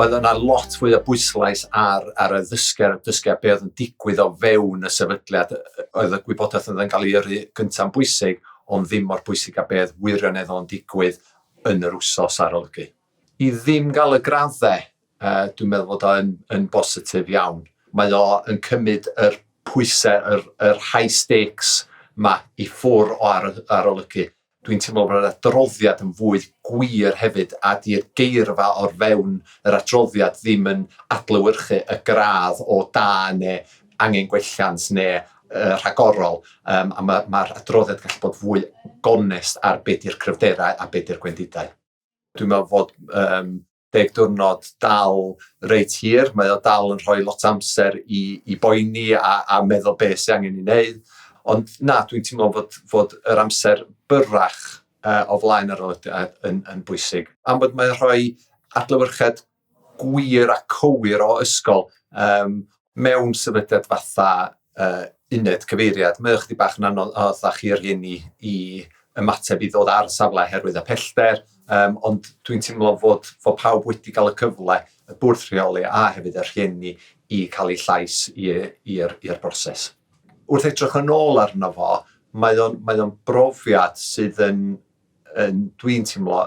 Mae yna lot fwy o bwyslais ar y ddysgu be oedd yn digwydd o fewn y sefydliad. Oedd y gwybodaeth yn cael ei yrru gyntaf'n bwysig, ond ddim mor bwysig a beth wirioneddol yn digwydd yn yr wsos ar olygu. I ddim gael y graddau, dwi'n meddwl bod o'n bositif iawn. Mae o yn cymryd yr pwysau, yr high stakes yma i ffwr o ar olygu. Dwi'n teimlo bod yr adroddiad yn fwy gwir hefyd, a di'r geirfa o'r fewn yr adroddiad ddim yn adlewyrchu y gradd o da neu angen gwelliant neu rhagorol, a mae'r adroddiad gallu bod fwy gonest ar be di'r cryfderau a be di'r gwendidau. Dwi'n meddwl fod 10 diwrnod dal reit hir, mae o dal yn rhoi lot o amser i boeni a meddwl beth sy'n angen i wneud, ond na, dwi'n teimlo fod yr amser byrrach o flaen ar olygiad yn bwysig. Am bod mae'n rhoi adlewyrchiad gwir a cywir o ysgol mewn sefydliad fatha uned cyfeiriad. Mae o chydig bach yn anodd chi rhieni i ymateb i ddod ar safle herwydd y pellter, ond dwi'n teimlo fod pawb wedi cael y cyfle, y bwrdd rheoli a hefyd y rhieni i cael ei llais i'r broses. Wrth edrych yn ôl arno fo, mae o'n brofiad sydd dwi'n teimlo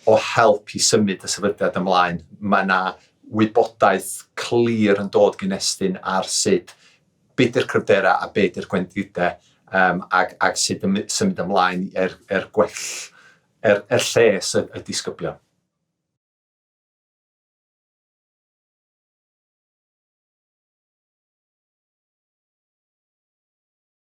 o help i symud y sefydliad ymlaen. Mae yna wybodaeth clir yn dod gynestyn ar sut be di'r cryfderau a be di'r gwendidau, ac sut symud ymlaen gwell lles y disgyblion.